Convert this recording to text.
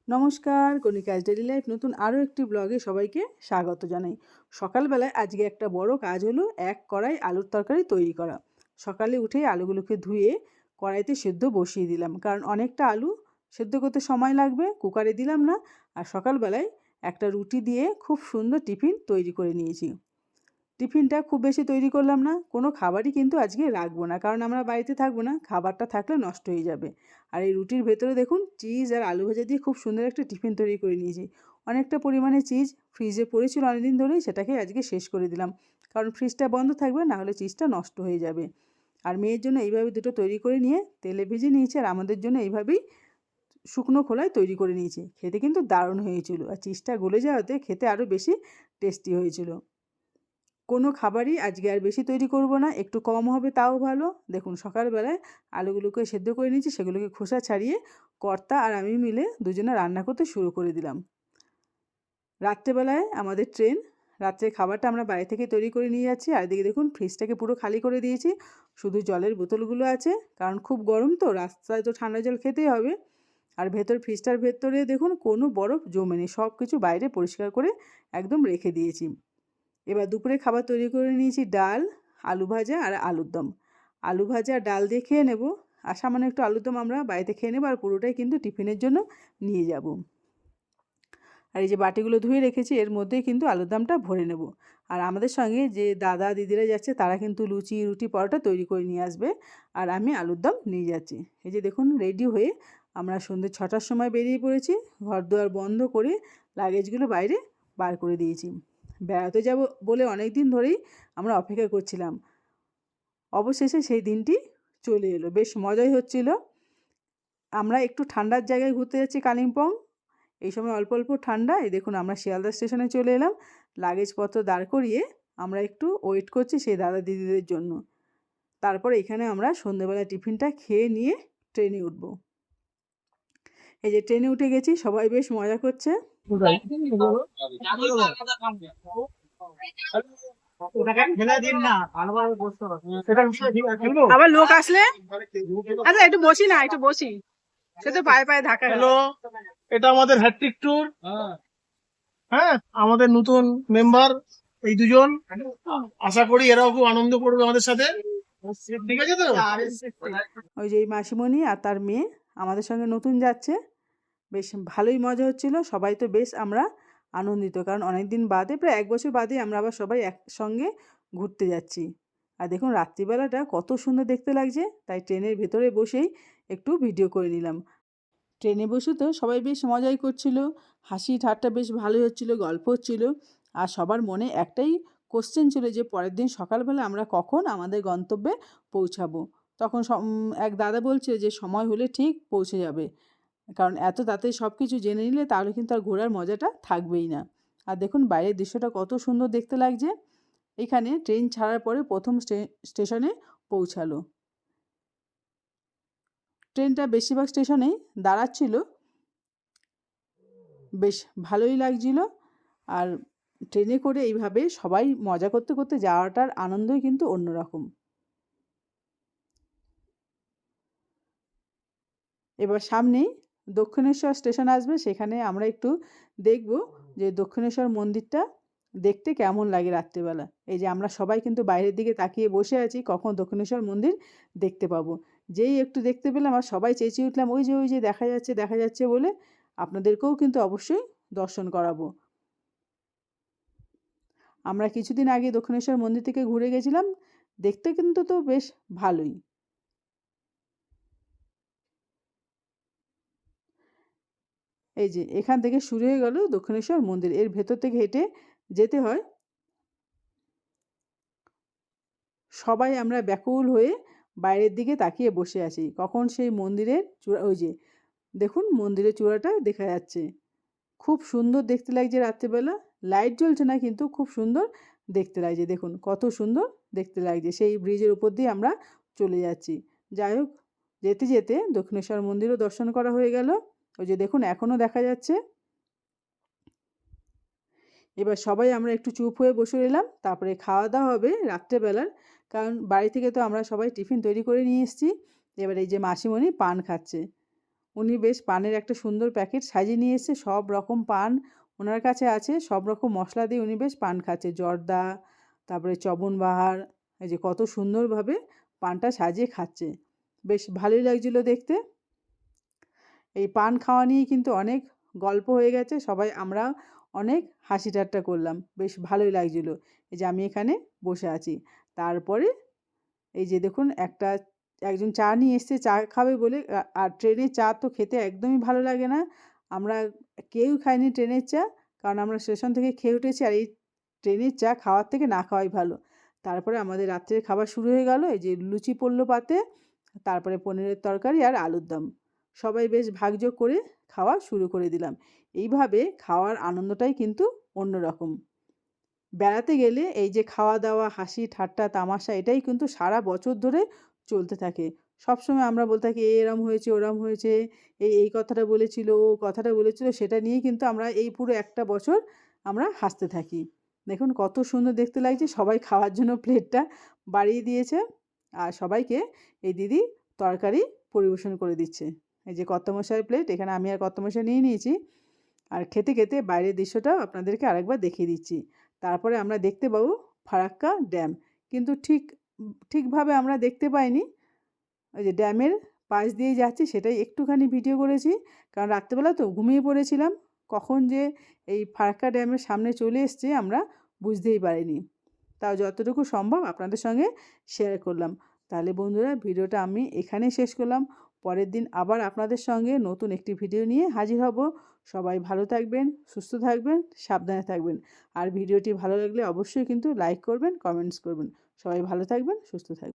নমস্কার, কণিকাজ daily life নতুন আরও একটি ব্লগে সবাইকে স্বাগত জানাই। সকালবেলায় আজকে একটা বড় কাজ হলো এক কড়াই আলুর তরকারি তৈরি করা। সকালে উঠেই আলুগুলোকে ধুয়ে কড়াইতে সেদ্ধ বসিয়ে দিলাম, কারণ অনেকটা আলু সেদ্ধ করতে সময় লাগবে, কুকারে দিলাম না। আর সকালবেলায় একটা রুটি দিয়ে খুব সুন্দর টিফিন তৈরি করে নিয়েছি। টিফিনটা খুব বেশি তৈরি করলাম না, কোনো খাবারই কিন্তু আজকে রাখবো না, কারণ আমরা বাড়িতে থাকবো না, খাবারটা থাকলে নষ্ট হয়ে যাবে। আর এই রুটির ভেতরে দেখুন চিজ আর আলু ভাজা দিয়ে খুব সুন্দর একটা টিফিন তৈরি করে নিয়েছি। অনেকটা পরিমাণে চিজ ফ্রিজে পড়েছিল অনেকদিন ধরেই, সেটাকে আজকে শেষ করে দিলাম, কারণ ফ্রিজটা বন্ধ থাকবে, না হলে চিজটা নষ্ট হয়ে যাবে। আর মেয়ের জন্য এইভাবে দুটো তৈরি করে নিয়ে তেলে ভেজে নিয়েছি, আর আমাদের জন্য এইভাবেই শুকনো খোলায় তৈরি করে নিয়েছি। খেতে কিন্তু দারুণ হয়েছিল, আর চিজটা গলে যাওয়াতে খেতে আরও বেশি টেস্টি হয়েছিল। কোনো খাবারই আজকে আর বেশি তৈরি করব না, একটু কম হবে তাও ভালো। দেখুন সকালবেলায় আলুগুলোকে সেদ্ধ করে নিয়েছি, সেগুলোকে খোসা ছাড়িয়ে কর্তা আর আমি মিলে দুজনে রান্না করতে শুরু করে দিলাম। রাত্রেবেলায় আমাদের ট্রেন, রাত্রের খাবারটা আমরা বাড়ি থেকে তৈরি করে নিয়ে যাচ্ছি। আর এদিকে দেখুন ফ্রিজটাকে পুরো খালি করে দিয়েছি, শুধু জলের বোতলগুলো আছে, কারণ খুব গরম তো, রাস্তায় তো ঠান্ডা জল খেতেই হবে। আর ফ্রিজটার ভেতরে দেখুন কোনো বরফ জমে নেই, সব কিছু বাইরে পরিষ্কার করে একদম রেখে দিয়েছি। এবার দুপুরে খাবার তৈরি করে নিয়েছি, ডাল, আলু ভাজা আর আলুর দম। আলু ভাজা আর ডাল দিয়ে খেয়ে নেব, আর সামান্য একটু আলুর দম আমরা বাড়িতে খেয়ে নেব, আর পুরোটাই কিন্তু টিফিনের জন্য নিয়ে যাব। আর এই যে বাটিগুলো ধুয়ে রেখেছি, এর মধ্যেই কিন্তু আলুর দমটা ভরে নেব। আর আমাদের সঙ্গে যে দাদা দিদিরা যাচ্ছে, তারা কিন্তু লুচি, রুটি, পরোটা তৈরি করে নিয়ে আসবে, আর আমি আলুর দম নিয়ে যাচ্ছি। এই যে দেখুন রেডি হয়ে আমরা সন্ধ্যে 6টার সময় বেরিয়ে পড়েছি, ঘর দুয়ার বন্ধ করে লাগেজগুলো বাইরে বার করে দিয়েছি। বেড়াতে যাব বলে অনেক দিন ধরেই আমরা অপেক্ষা করছিলাম, অবশেষে সেই দিনটি চলে এলো। বেশ মজাই হচ্ছিল। আমরা একটু ঠান্ডার জায়গায় ঘুরতে যাচ্ছি, কালিম্পং। এই সময় অল্প অল্প ঠান্ডা। এই দেখুন আমরা শিয়ালদা স্টেশনে চলে এলাম, লাগেজপত্র দাঁড় করিয়ে আমরা একটু ওয়েট করছি সেই দাদা দিদিদের জন্য। তারপর এখানে আমরা সন্ধ্যেবেলা টিফিনটা খেয়ে নিয়ে ট্রেনে উঠব। এই যে ট্রেনে উঠে গেছি, সবাই বেশ মজা করছে। আবার লোক আসলে আচ্ছা একটু বসি না, একটু বসি, সে তো পায়ে পায়ে ধাক্কা। হ্যালো, এটা আমাদের হ্যাট্রিক ট্যুর। হ্যাঁ, আমাদের নতুন মেম্বার এই দুজন, আশা করি এরাও খুব আনন্দ করবে আমাদের সাথে। ঠিক আছে তো? ওই যে এই মাসিমণি আর তার মেয়ে আমাদের সঙ্গে নতুন যাচ্ছে। বেশ ভালোই মজা হচ্ছিল, সবাই তো বেশ আমরা আনন্দিত, কারণ অনেক দিন বাদে, প্রায় 1 বছর বাদে আমরা আবার সবাই একসঙ্গে ঘুরতে যাচ্ছি। আর দেখুন রাত্রিবেলাটা কত সুন্দর দেখতে লাগছে, তাই ট্রেনের ভেতরে বসেই একটু ভিডিও করে নিলাম। ট্রেনে বসে তো সবাই বেশ মজাই করছিল, হাসি ঠাট্টা বেশ ভালোই হচ্ছিল, গল্প হচ্ছিল। আর সবার মনে একটাই কোশ্চেন ছিল যে পরের দিন সকালবেলা আমরা কখন আমাদের গন্তব্যে পৌঁছাবো। তখন এক দাদা বলছে যে সময় হলে ঠিক পৌঁছে যাবে, কারণ এত তাড়াতাড়ি সব কিছু জেনে নিলে তাহলে কিন্তু আর ঘোরার মজাটা থাকবেই না। আর দেখুন বাইরের দৃশ্যটা কত সুন্দর দেখতে লাগছে। এখানে ট্রেন ছাড়ার পরে প্রথম স্টেশনে পৌঁছালো। ট্রেনটা বেশিরভাগ স্টেশনেই দাঁড়াচ্ছিল, বেশ ভালোই লাগছিল। আর ট্রেনে করে এইভাবে সবাই মজা করতে করতে যাওয়াটার আনন্দই কিন্তু অন্যরকম। এবার সামনেই দক্ষিণেশ্বর স্টেশন আসবে, সেখানে আমরা একটু দেখব যে দক্ষিণেশ্বর মন্দিরটা দেখতে কেমন লাগে রাত্রিবেলা। এই যে আমরা সবাই কিন্তু বাইরের দিকে তাকিয়ে বসে আছি, কখন দক্ষিণেশ্বর মন্দির দেখতে পাবো। যেই একটু দেখতে পেলাম আর সবাই চেঁচিয়ে উঠলাম, ওই যে ওই যে দেখা যাচ্ছে দেখা যাচ্ছে বলে। আপনাদেরকেও কিন্তু অবশ্যই দর্শন করাবো। আমরা কিছুদিন আগে দক্ষিণেশ্বর মন্দির থেকে ঘুরে গেছিলাম, দেখতে কিন্তু তো বেশ ভালোই। এই যে এখান থেকে শুরু হয়ে গেল দক্ষিণেশ্বর মন্দির, এর ভেতর থেকে হেঁটে যেতে হয়। সবাই আমরা ব্যাকুল হয়ে বাইরের দিকে তাকিয়ে বসে আছি, কখন সেই মন্দিরের চূড়া, ওই যে দেখুন মন্দিরের চূড়াটা দেখা যাচ্ছে। খুব সুন্দর দেখতে লাগছে রাত্রিবেলা, লাইট জ্বলছে না কিন্তু খুব সুন্দর দেখতে লাগছে। দেখুন কত সুন্দর দেখতে লাগছে, সেই ব্রিজের উপর দিয়ে আমরা চলে যাচ্ছি। যাই হোক, যেতে যেতে দক্ষিণেশ্বর মন্দিরও দর্শন করা হয়ে গেল। ওই যে দেখুন এখনও দেখা যাচ্ছে। এবার সবাই আমরা একটু চুপ হয়ে বসে রইলাম, তারপরে খাওয়া দাওয়া হবে রাত্রেবেলার, কারণ বাড়ি থেকে তো আমরা সবাই টিফিন তৈরি করে নিয়ে এসেছি। এবার এই যে মাসিমণি পান খাচ্ছে, উনি বেশ পানের একটা সুন্দর প্যাকেট সাজিয়ে নিয়ে এসেছে, সব রকম পান ওনার কাছে আছে, সব রকম মশলা দিয়ে উনি বেশ পান খাচ্ছে, জর্দা, তারপরে চবনবাহার, এই যে কত সুন্দরভাবে পানটা সাজিয়ে খাচ্ছে, বেশ ভালোই লাগছিল দেখতে। এই পান খাওয়া নিয়ে কিন্তু অনেক গল্প হয়ে গেছে, সবাই আমরা অনেক হাসি ঠাট্টা করলাম, বেশ ভালোই লাগছিল। এই যে আমি এখানে বসে আছি, তারপরে এই যে দেখুন একজন চা নিয়ে এসছে চা খাবে বলে, আর ট্রেনের চা তো খেতে একদমই ভালো লাগে না, আমরা কেউ খাইনি ট্রেনের চা, কারণ আমরা স্টেশন থেকে খেয়ে উঠেছি, আর এই ট্রেনের চা খাওয়ার থেকে না খাওয়াই ভালো। তারপরে আমাদের রাত্রের খাবার শুরু হয়ে গেল, এই যে লুচি পড়লো পাতে, তারপরে পনিরের তরকারি আর আলুর দম, সবাই বেশ ভাগযোগ করে খাওয়া শুরু করে দিলাম। এইভাবে খাওয়ার আনন্দটাই কিন্তু অন্যরকম। বেড়াতে গেলে এই যে খাওয়া দাওয়া, হাসি ঠাট্টা তামাশা, এটাই কিন্তু সারা বছর ধরে চলতে থাকে। সবসময় আমরা বলতে থাকি এরম হয়েছে, ওরম হয়েছে, এই কথাটা বলেছিল, ও কথাটা বলেছিল, সেটা নিয়েই কিন্তু আমরা এই পুরো একটা বছর আমরা হাসতে থাকি। দেখুন কত সুন্দর দেখতে লাগছে, সবাই খাওয়ার জন্য প্লেটটা বাড়িয়ে দিয়েছে, আর সবাইকে এই দিদি তরকারি পরিবেশন করে দিচ্ছে। এই যে কর্তামশাইয়ের প্লেট, এখানে আমি আর কর্তামশাই নিয়ে নিয়েছি, আর খেতে খেতে বাইরের দৃশ্যটাও আপনাদেরকে আরেকবার দেখিয়ে দিচ্ছি। তারপরে আমরা দেখতে পাবো ফারাক্কা ড্যাম, কিন্তু ঠিকভাবে আমরা দেখতে পাইনি, ওই যে ড্যামের পাশ দিয়ে যাচ্ছি সেটাই একটুখানি ভিডিও করেছি, কারণ রাত্রেবেলা তো ঘুমিয়ে পড়েছিলাম, কখন যে এই ফারাক্কা ড্যামের সামনে চলে এসছে আমরা বুঝতেই পারিনি, তাও যতটুকু সম্ভব আপনাদের সঙ্গে শেয়ার করলাম। তাহলে বন্ধুরা, ভিডিওটা আমি এখানেই শেষ করলাম, পরের দিন আবার আপনাদের সঙ্গে নতুন একটি ভিডিও নিয়ে হাজির হব। সবাই ভালো থাকবেন, সুস্থ থাকবেন, সাবধানে থাকবেন, আর ভিডিওটি ভালো লাগলে অবশ্যই কিন্তু লাইক করবেন, কমেন্টস করবেন। সবাই ভালো থাকবেন, সুস্থ থাকবেন।